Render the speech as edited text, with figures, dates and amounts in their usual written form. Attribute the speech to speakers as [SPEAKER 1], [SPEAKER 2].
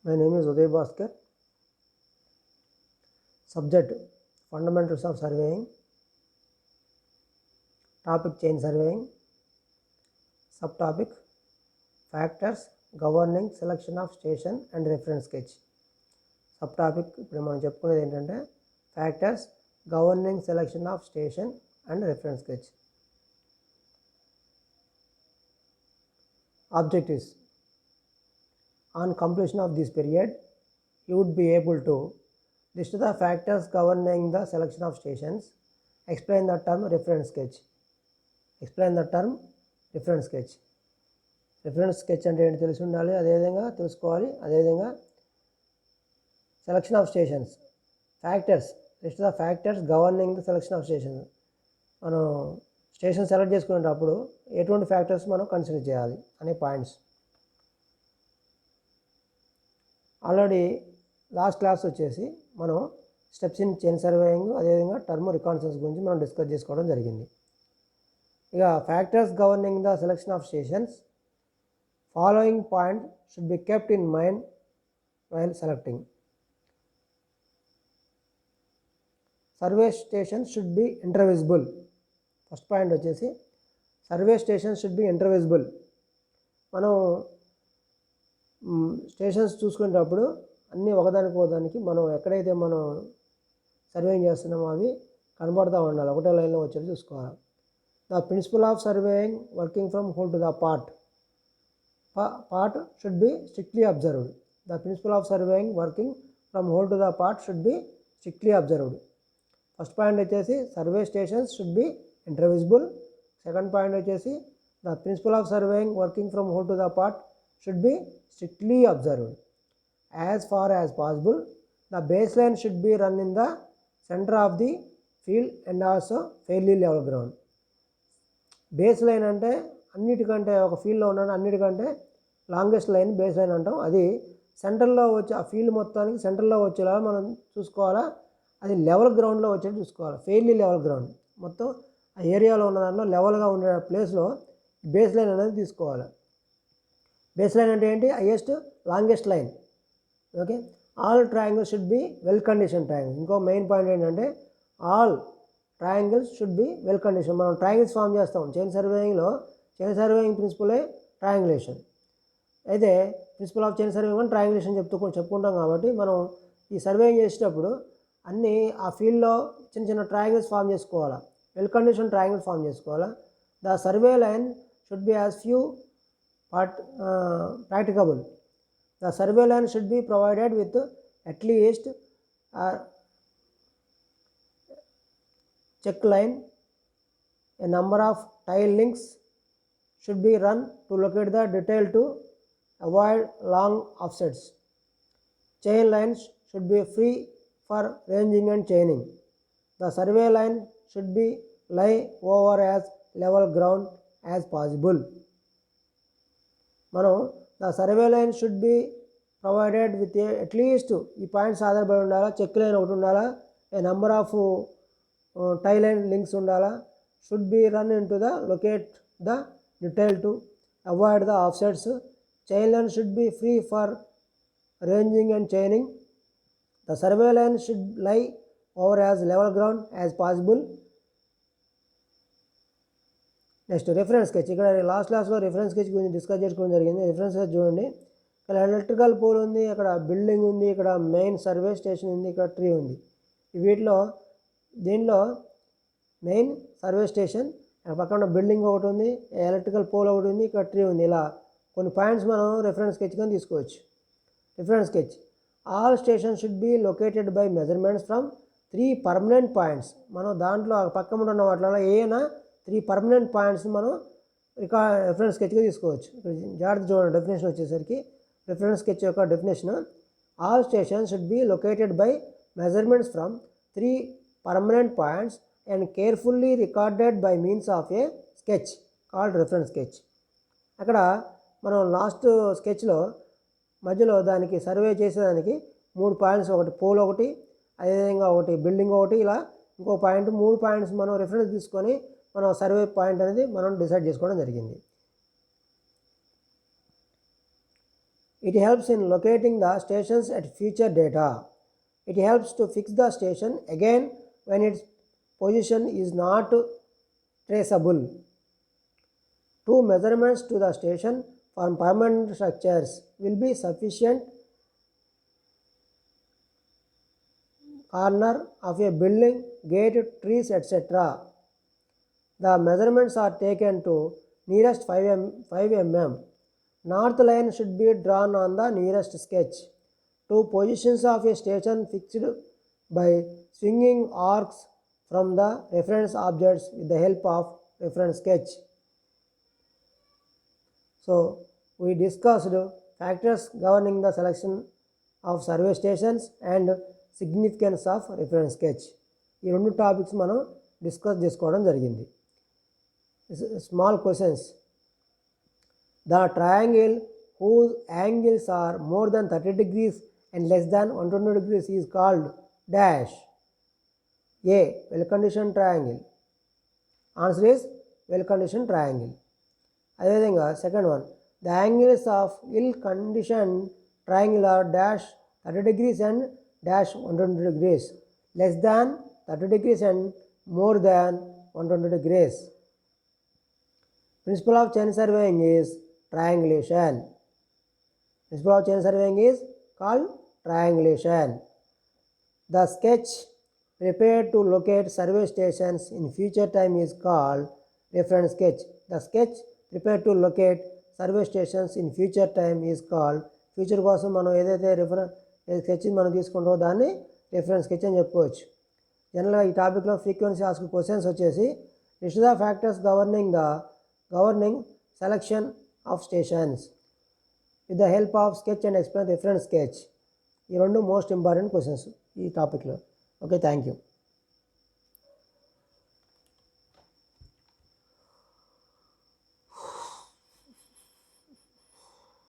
[SPEAKER 1] My name is Uday Bhaskar. Subject: Fundamentals of Surveying. Topic: Chain Surveying. Subtopic: Factors governing selection of station and reference sketch. Subtopic ఇప్పుడు మనం చెప్పుకునేది ఏంటంటే factors governing selection of station and reference sketch. Objectives: on completion of this period, you would be able to list the factors governing the selection of stations, explain the term reference sketch. Explain the term reference sketch. Reference sketch అంటే ఏంటి తెలిసి ఉండాలి, అదేవిధంగా తెలుసుకోవాలి. అదేవిధంగా selection of stations, factors, list the factors governing the selection of stations. మనం station select చేసుకునేటప్పుడు ఎటువంటి ఫ్యాక్టర్స్ మనం కన్సిడర్ చేయాలి అనే పాయింట్స్. ఆల్రెడీ లాస్ట్ క్లాస్ వచ్చేసి మనం స్టెప్స్ ఇన్ చైన్ సర్వేయింగ్ అదేవిధంగా టర్మ్ రికాన్సెన్స్ గురించి మనం డిస్కస్ చేసుకోవడం జరిగింది. ఇక factors governing the selection of stations, following point should be kept in mind while selecting. Survey station should be intervisible. First point వచ్చేసి survey station should be intervisible. మనం stations చూసుకునేటప్పుడు అన్నీ ఒకదానికి మనం ఎక్కడైతే మనం సర్వేయింగ్ చేస్తున్నామో అవి కనబడుతూ ఉండాలి, ఒకటే లైన్లో వచ్చేది చూసుకోవాలి. The principle of surveying working from whole to the part should be strictly observed. The principle of surveying working from whole to the part should be strictly observed. First point వచ్చేసి survey stations should be intervisible. Second point వచ్చేసి the principle of surveying working from whole to the part should be strictly observed. As far as possible, the baseline should be run in the center of the field and also fairly level ground. Baseline అంటే అన్నిటికంటే ఒక ఫీల్డ్లో ఉన్న అన్నిటికంటే longest line base line అంటాం. అది సెంటర్లో వచ్చి ఆ ఫీల్డ్ మొత్తానికి సెంటర్లో వచ్చేలా మనం చూసుకోవాలా. అది లెవెల్ గ్రౌండ్లో వచ్చేది చూసుకోవాలి. ఫెయిర్లీ లెవెల్ గ్రౌండ్ మొత్తం ఆ ఏరియాలో ఉన్న దాంట్లో లెవెల్గా ఉండే ప్లేస్లో బేస్ లైన్ అనేది తీసుకోవాలి. బేస్ లైన్ అంటే ఏంటి? Highest longest line. Okay, all triangles should be well condition triangle. ఇంకో మెయిన్ పాయింట్ ఏంటంటే all triangles should be well condition. మనం ట్రయాంగిల్స్ ఫామ్ చేస్తాం చైన్ సర్వేయింగ్లో. చైన్ సర్వేయింగ్ ప్రిన్సిపలే ట్రయాంగులేషన్. అయితే ప్రిన్సిపల్ ఆఫ్ చైన్ సర్వేయింగ్ అని ట్రయాంగులేషన్ చెప్పుకుంటాం కాబట్టి మనం ఈ సర్వేయింగ్ చేసేటప్పుడు అన్నీ ఆ ఫీల్డ్లో చిన్న చిన్న ట్రయాంగిల్స్ ఫామ్ చేసుకోవాలా, వెల్ కండిషన్ ట్రయాంగిల్స్ ఫామ్ చేసుకోవాలా. The survey line should be as few but practicable. The survey line should be provided with at least check line. A number of tile links should be run to locate the detail to avoid long offsets. Chain lines should be free for ranging and chaining. The survey line should be lie over as level ground as possible. మనం the survey line should be provided with at least ఈ points ఆధారపడి ఉండాలా. Check line ఒకటి ఉండాలా, a number of tie line links ఉండాలా. Should be run in to the locate the detail to avoid the offsets. Chain line should be free for ranging and chaining. The survey line should lie over as level ground as possible. Next reference sketch. ఇక్కడ last క్లాస్లో reference sketch గురించి discuss చేసుకోవడం జరిగింది. Reference sketch చూడండి, ఇక్కడ electrical pole ఉంది, ఇక్కడ building ఉంది, ఇక్కడ మెయిన్ సర్వే స్టేషన్ ఉంది, ఇక్కడ ట్రీ ఉంది. దీనిలో మెయిన్ సర్వే స్టేషన్, పక్కన బిల్డింగ్ ఒకటి ఉంది, ఎలక్ట్రికల్ పోల్ ఒకటి ఉంది, ఇక్కడ ట్రీ ఉంది. ఇలా కొన్ని పాయింట్స్ మనం రిఫరెన్స్ స్కెచ్ కింద తీసుకోవచ్చు. Reference sketch all station should B located by measurements from 3 permanent points. మనం దాంట్లో పక్కన ఉన్న వాటిలో ఏమైనా 3 పర్మనెంట్ పాయింట్స్ మనం రిఫరెన్స్ స్కెచ్గా తీసుకోవచ్చు. జాగ్రత్త చూడండి, డెఫినేషన్ వచ్చేసరికి రిఫరెన్స్ స్కెచ్ యొక్క definition: all station should B located by measurements from 3 permanent points and carefully recorded by means of A sketch called reference sketch. అక్కడ మనం లాస్ట్ స్కెచ్లో మధ్యలో దానికి సర్వే చేసేదానికి 3 పాయింట్స్, ఒకటి పోల్ ఒకటి, అదేవిధంగా ఒకటి బిల్డింగ్ ఒకటి, ఇలా ఇంకో పాయింట్, 3 పాయింట్స్ మనం రిఫరెన్స్ తీసుకొని మనం సర్వే పాయింట్ అనేది మనం డిసైడ్ చేసుకోవడం జరిగింది. It helps in locating the stations at future data. It helps to fix the station again when its position is not traceable. Two measurements to the station for permanent structures will be sufficient. Corner of a building, gate, trees, etc. The measurements are taken to nearest 5 mm. North line should be drawn on the nearest sketch. Two positions of a station fixed by swinging arcs from the reference objects with the help of reference sketch. So we discussed factors governing the selection of survey stations and significance of reference sketch. ఈ రెండు topics మనం discuss చేసుకోవడం జరిగింది. Small questions. The triangle whose angles are more than 30 degrees and less than 120 degrees is called dash. A. Well-conditioned triangle. Answer is well-conditioned triangle. అదేవిధంగా second one, the angles of ill-conditioned triangle are dash 30 degrees and dash 120 degrees, less than 30 degrees and more than 120 degrees. Principle of chain surveying is triangulation. Principle of chain surveying is called triangulation. The sketch prepared to locate survey stations in future time is called reference sketch. The sketch prepared to locate survey stations in future time is called, future కోసం మనం ఏదైతే sketch మనం తీసుకుంటామో దాన్ని reference sketch అని చెప్పుకోవచ్చు. జనరల్గా ఈ టాపిక్లో ఫ్రీక్వెన్సీ ఆస్క్ క్వశ్చన్స్ వచ్చేసి list the factors governing selection of stations with the help of sketch and explain reference sketch. ఈ రెండు మోస్ట్ ఇంపార్టెంట్ క్వశ్చన్స్ ఈ టాపిక్లో. Okay, thank you.